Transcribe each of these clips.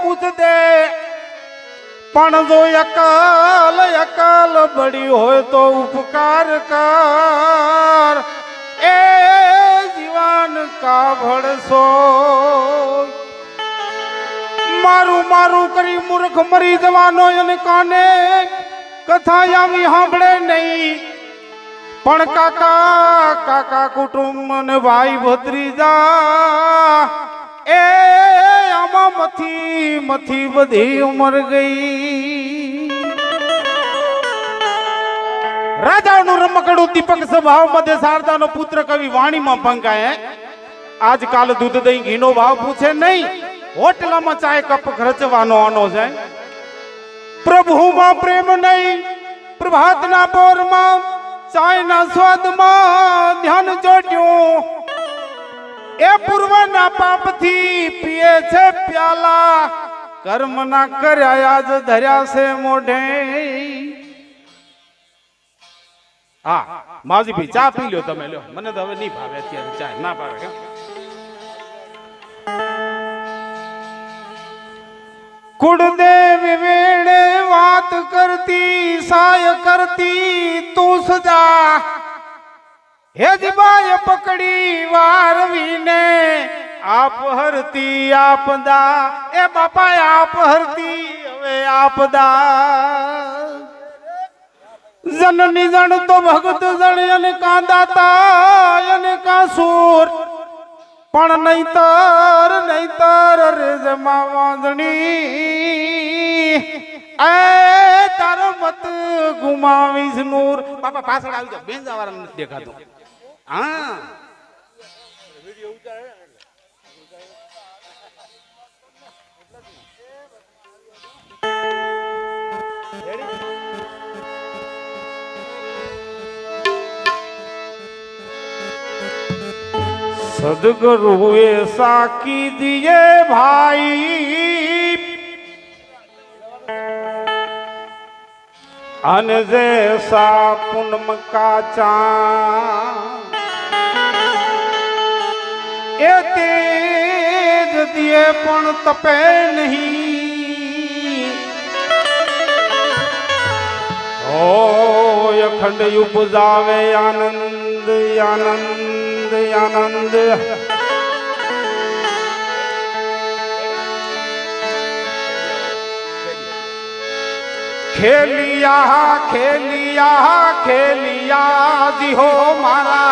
પૂછ દે પણ જો અકલ બડી હોય તો ઉપકાર કર એ જીવન કા ભળસો મારું મારું કરી મૂર્ખ મરી જવાનો અને કાને કથા આવી સાંભળે નહીં પણ કાકા કાકા કુટુંબ ને ભાઈ ભત્રીજા એ આમાં મથી બધી ઉમર ગઈ રાજાનું રમકડું દીપક સ્વભાવ મધ્ય શારદાનો પુત્ર કવિ વાણીમાં પંકાય આજકાલ દૂધ દહીં ઘીનો ભાવ પૂછે નહીં હોટલમાં ચાય કપ ખર્ચવાનો આનો છે પ્રભુમાં પ્રેમ નહીં પ્રભાતના પોરમાં ચાયના સ્વાદમાં ધ્યાન ચોટ્યું એ પૂર્વના પાપથી પીએ છે પ્યાલા કર્મના કર્યા જ ધર્યા છે મોઢે હા માજી ભાઈ ચા પી લ્યો તમે લ્યો મને તો હવે નહીં ભાવે અત્યારે ચા ના ભાવે કુળદેવી વેળે વાત કરતી સાય કરતી તું સજા હેજબાય પકડી વારવીને આપ હરતી આપદા એ બાપા આપ હરતી હવે આપદા જનની જણ તો ભગત જણ અને કાંદાતા અને કાસુર પણ નહીતર રે જમા વાંદણી એ તારો મત ગુમાવીશ નૂર બાપા પાછળ આવી જાવ બેન જવાના નથી દેખાતું હા વિડિયો ઉતારે सदगुरु ऐसा कीजिए भाई अन जैसा पूनम का चांद ए तेज दिए पण तपे नहीं ओ अखंड उपजावे आनंद आनंद आनंद खेलिया खेलिया खेलिया जी हो मारा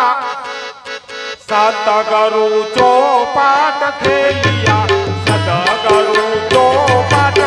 सतगुरु चौपाट खेलिया सतगुरु चौपाट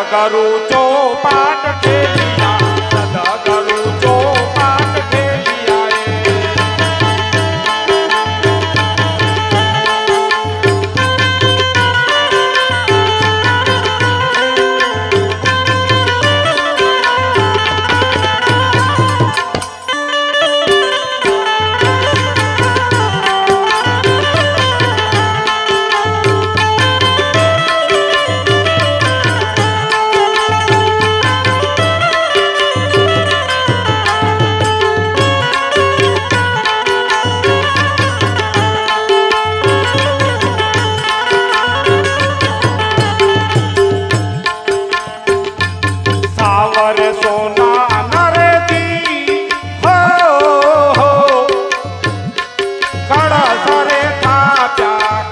सतगुरु चौपाट खेलिया सतगुरु चौपाट खेलिया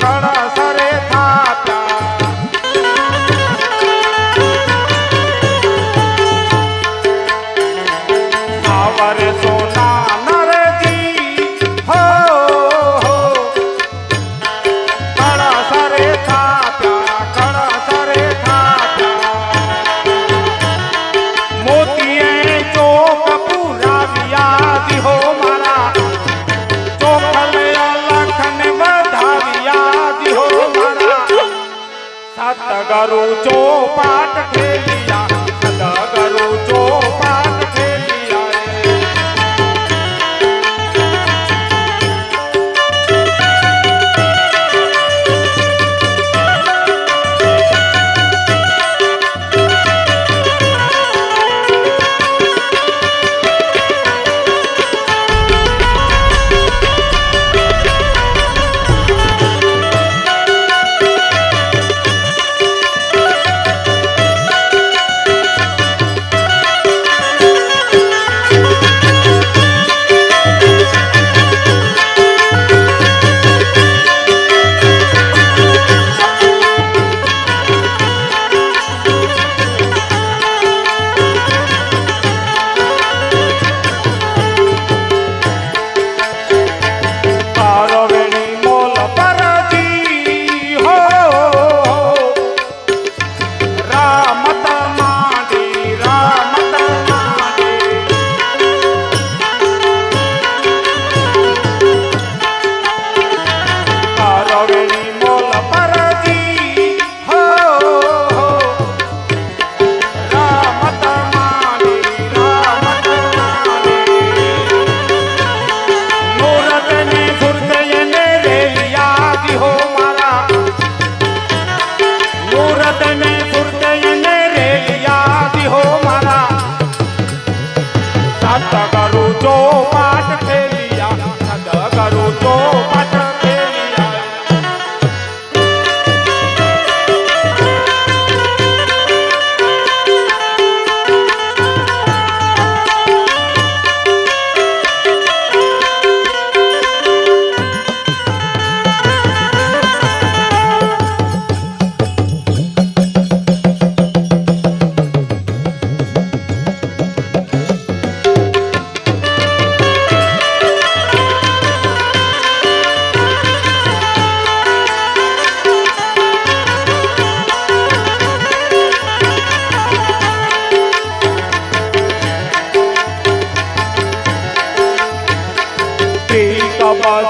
कड़ा सरे सदगरु चौपाट खेलिया सदगरु चौपाट खेलिया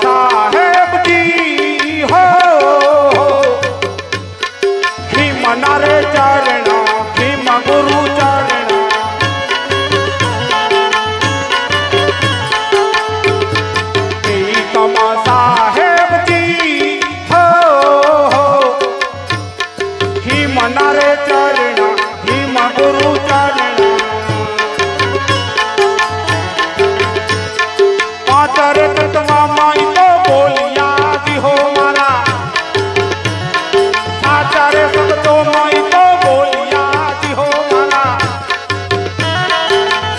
साहेब जी हो भीम नारे चरणा भीम गुरु चरणा प्रीतम साहेब जी हो भीम नारे चरणा भीम गुरु चरणा पातर तत्वा माई तो बोलिया जी हो मारा साचारे सब तो माई तो बोलिया जी हो मारा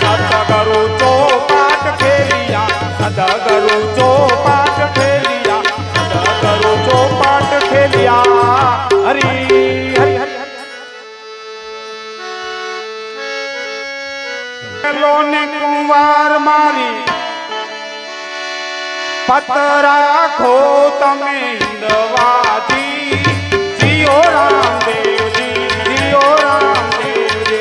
सदगरु चौपाट खेलिया सदगरु चौपाट खेलिया सदगरु चौपाट खेलिया हरि हरि हरि लोने कुंवार मारी पतरा खो तमे हिंदवाजी जियो रामदेव जी जियो रामदेव जी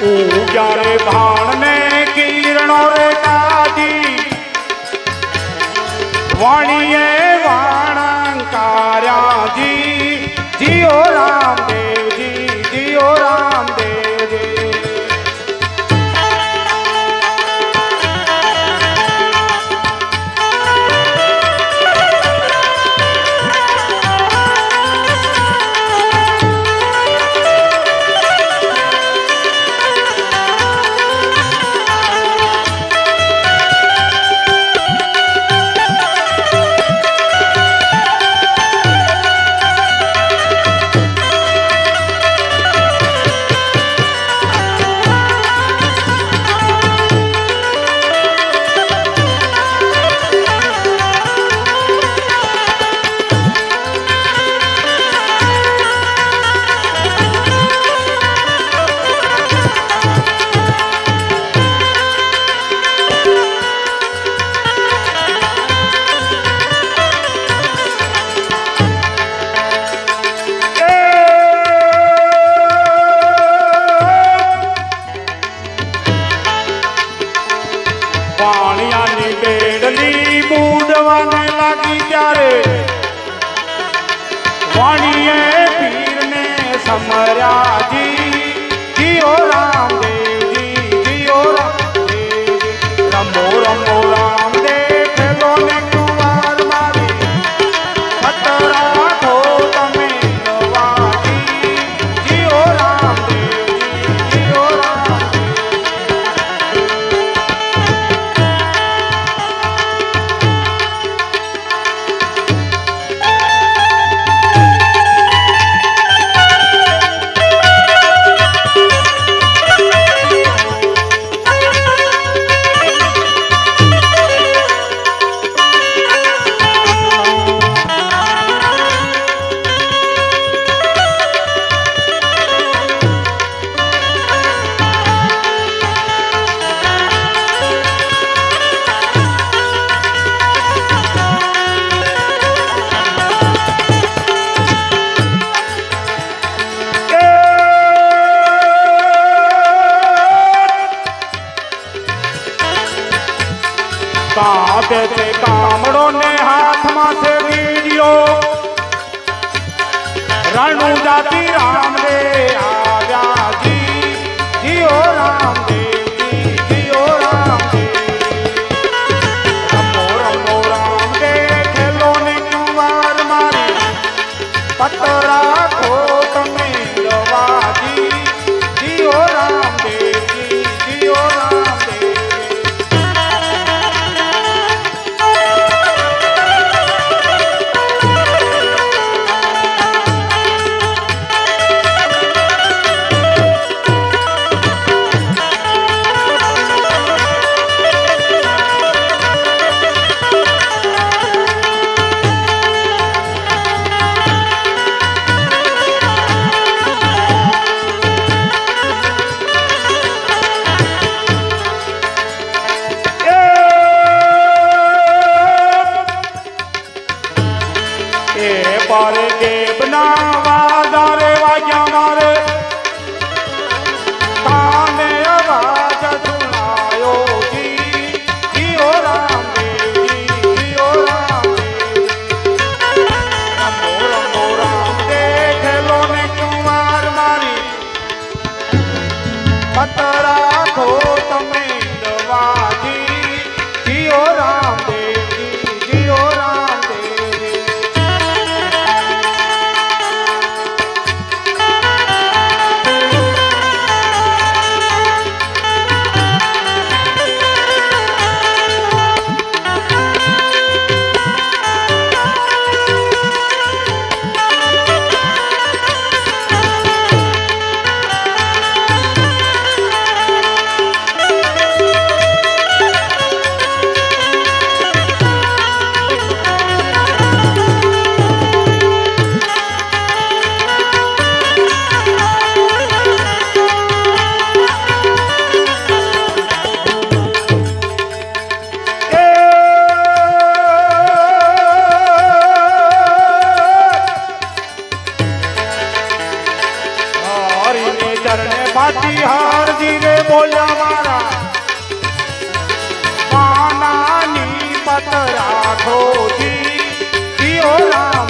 उजारे भाण ने किरणों रे दादी वाणिये वाणंकार्या जी जियो रामदेव जी जियो रामदेव जी आया जी जियो रामदेव जी जियो रामदेव जी रमो रमो रामदेव खेलो ने कुंवर मारी खतरा थो तमे नवाजी जियो रामदेव जी जियो रामदेव कांपे छे कामड़ो ने हाथ में से वीडियो रणु जाति राम रे आव्या जी जियो रामदेव जी जियो रामदेव रमो रमो रामदेव खेलो ने कुंवर मारी पतरा खो तमे दवाजी जियो रामदेव जी जियो रामदेव पर के बनावा दारे वाग्या मारे काने आवाज सुनायो जी जियो रामदेव जी जियो रामदेव रमो रमो रामदेव खेलो ने कुंवर मारी पतरा खो तमे दवाजी जियो रामदेव जी जियो रामदेव बाती हार जी रे बोला मारा पाना नी पतरा खो जी जियो राम